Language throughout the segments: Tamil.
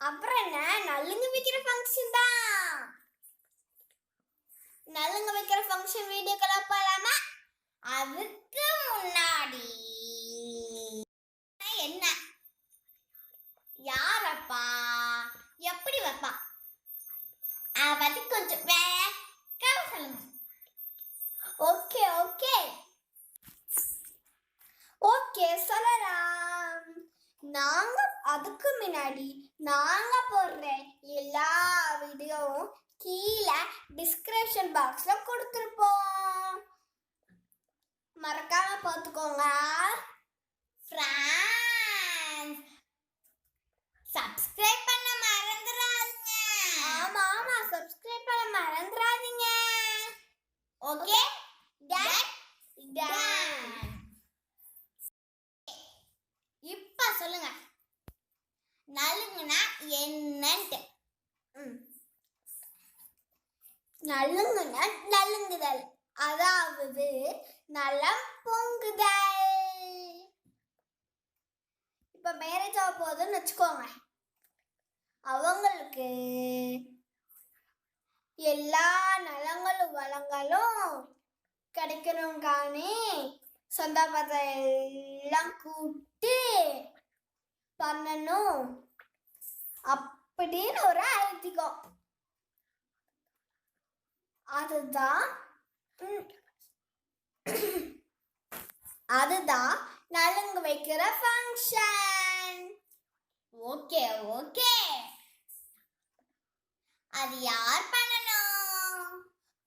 அப்புறம் என்ன, நலுங்கு வைக்கிற ஃபங்க்ஷன் தான். நலுங்கு வைக்கிற ஃபங்க்ஷன் வீடியோக்கெல்லாம் போலாமா? அதுக்கு முன்னாடி என்ன, யாரப்பா, எப்படி வைப்பா பத்தி கொஞ்சம் வேகமா சொல்லுங்க. ஓகே ஓகே ஓகே சொல்லலாம். நாங்க அதுக்கு முன்னாடி நாங்க போடுற எல்லா வீடியோவும் கீழே டிஸ்கிரிப்ஷன் பாக்ஸ்ல கொடுத்துருப்போம், மறக்காம பார்த்துக்கோங்க. சப்ஸ்கிரைப் பண்ண மறந்துடாதீங்க. ஆமா ஆமா, சப்ஸ்கிரைப் பண்ண மறந்துடாதீங்க. ஓகே, இப்ப சொல்லுங்க, நலுங்குனா என்னன்ட்டு. நலுங்குனா நலுங்குதல், அதாவது நலம் பொங்குதல். இப்ப மேரேஜ் ஆக போகுதுன்னு வச்சுக்கோங்க, அவங்களுக்கு எல்லா நலங்களும் வளங்களும் கிடைக்கணும்கானே சொந்த பந்தம் எல்லாம் கூப்பிட்டு பண்ணணும் அப்படின்னு ஒரு ஐதீகம். அதுதான் நலுங்கு வைக்கிற ஃபங்க்ஷன். ஓகே ஓகே, அது யார் பண்ணணும்?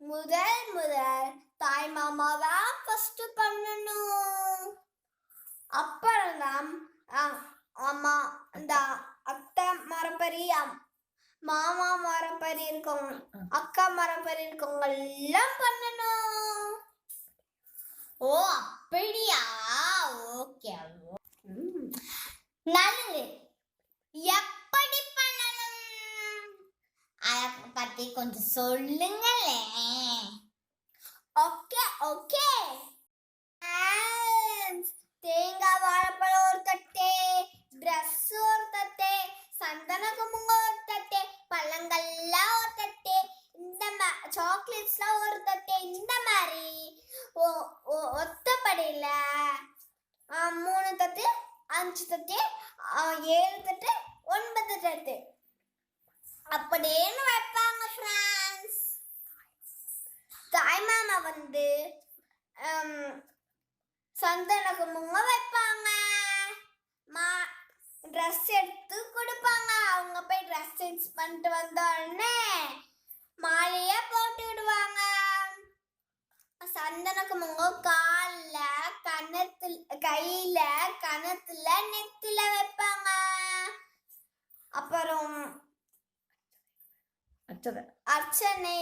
முதல் தாய் மாமா தான் ஃபர்ஸ்ட் பண்ணணும். அப்புறம் அம்மா, இந்த அத்தை மரப்பரி, மாமா மரப்பரி இருக்கவங்க, அக்கா மரப்பரி இருக்கவங்க எல்லாம் பண்ணணும். ஓ அப்படியா? ஓகே. நலுங்கு எப்படி பண்ணணும் அத பத்தி கொஞ்சம் சொல்லுங்களே. ஓகே ஓகே, தேங்காய் வாழைப்பழம் ஒரு தட்டே, ட்ரெஸ் ஒரு தட்டே, சந்தன குங்குமம் ஒரு தட்டே, பழங்கள்லாம் ஒரு தட்டே, இந்த சாக்லேட்ஸ்லாம் ஒரு தட்டே, இந்த மாதிரி ஒத்தப்படையில 3 தட்டு, 5 தட்டு, 7 தட்டு, 9 தட்டு அப்படின்னு வைப்பாங்க ஃப்ரெண்ட்ஸ். தாய் மாமா வந்து சந்தன குங்குமம் வைப்பாங்க, ட்ரெஸ் எடுத்து கொடுப்பாங்க. அவங்க போய் ட்ரெஸ் சேஞ்ச் பண்ணிட்டு வந்த உடனே மாலைய போட்டு விடுவாங்க. சந்தன குங்குமம் காலில், கையில, கணத்துல, நெத்தில வைப்பாங்க. அப்புறம் அர்ச்சனை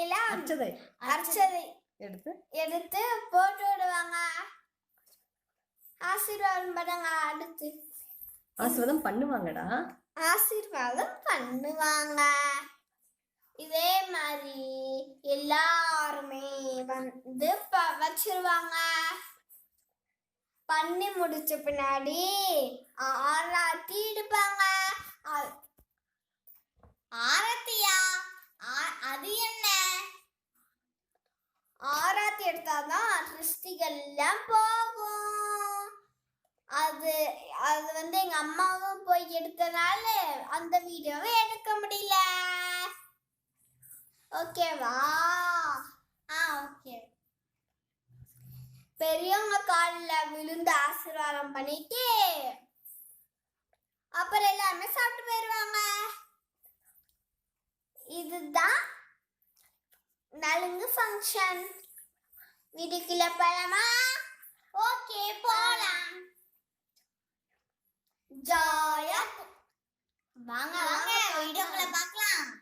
எடுத்து போட்டு விடுவாங்க. ஆசீர்வாதம் பண்ணுங்க. அடுத்து ஆசீர்வாதம் பண்ணுவாங்கடா. ஆசீர்வாதம் பண்ணுவாங்க. இதே மாதிரி எல்லாருமே வந்து வச்சிருவாங்க. பண்ணி முடிச்ச பின்னாடி ஆராத்தி எடுப்பாங்க. ஆரத்தியா? அது என்ன? ஆராத்தி எடுத்தாதான் திருஷ்டிகள் எல்லாம் போகும். அது வந்து எங்க அம்மாவும் போய் எடுத்தனால அந்த வீடியோவை எடுக்க முடியல. ஓகேவா? ஓகே. பெரியவங்க காலில் விழுந்து ஆசீர்வாதம் பண்ணிட்டு அப்புறம் எல்லாருமே சாப்பிட்டு போயிடுவாங்க. இதுதான் நலுங்கு ஃபங்க்ஷன். வீட்டுக்குள்ள போலாமா? ஓகே போலாம். ஜாலியா வாங்க வீடியோக்குள்ள பார்க்கலாம்.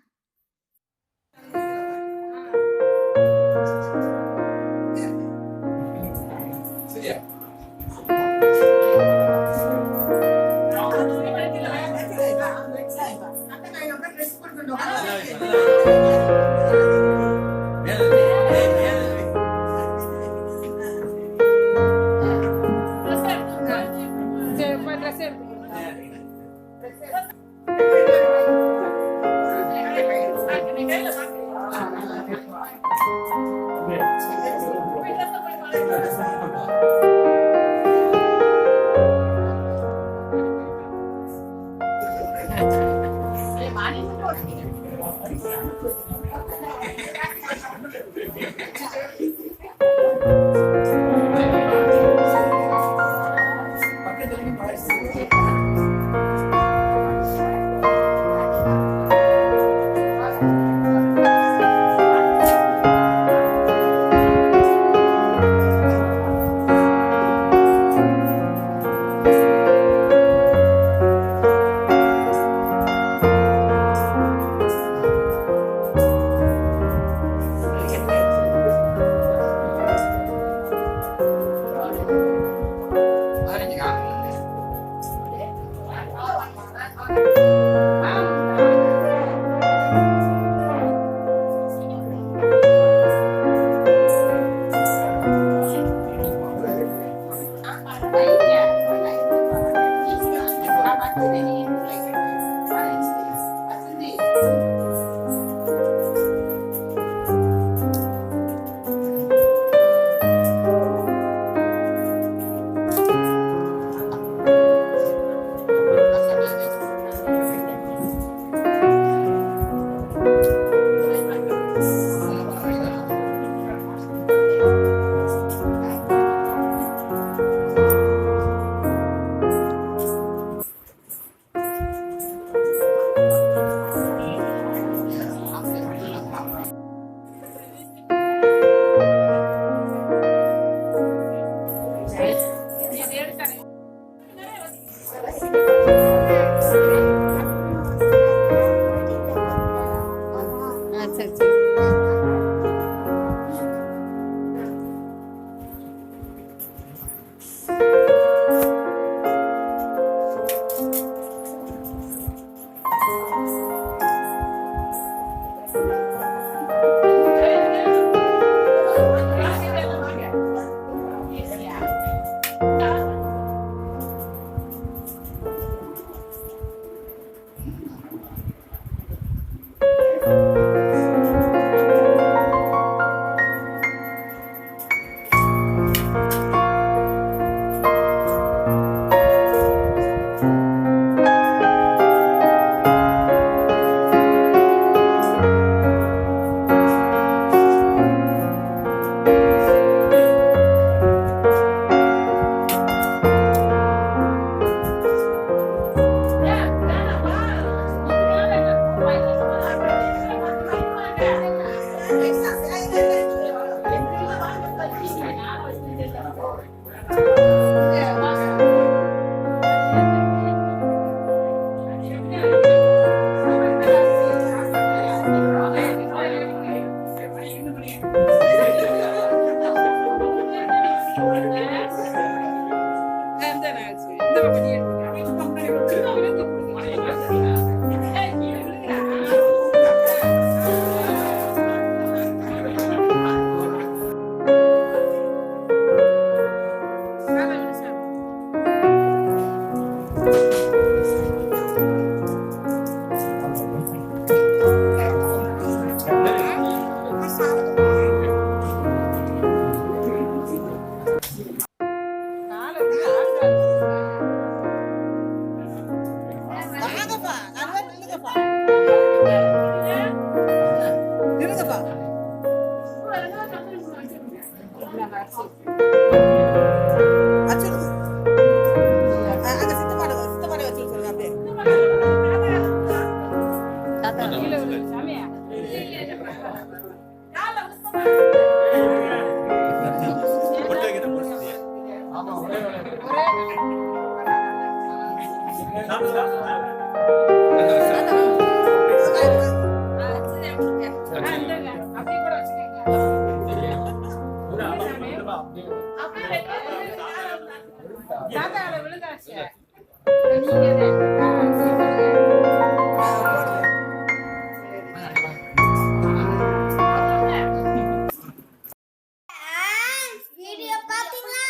வீடியோ பாத்தீங்களா?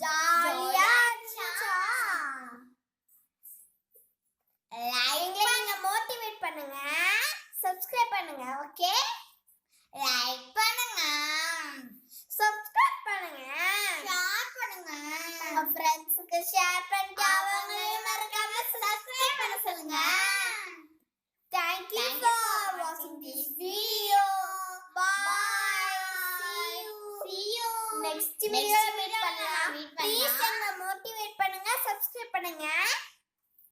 ஜாலியா இருந்துச்சா? லைக்ல நீங்க மோட்டிவேட் பண்ணுங்க, சப்ஸ்கிரைப் பண்ணுங்க. ஓகே, லைக் பண்ணுங்க, சப்ஸ்கிரைப் பண்ணுங்க, ஷேர் பண்ணுங்க, உங்க ஃப்ரெண்ட்ஸ்க்கு ஷேர் பண்ணிட்டு அவங்களையும் மறக்காம சப்ஸ்கிரைப் பண்ண சொல்லுங்க. Thank you for watching this video. Bye. சிமிலிகளை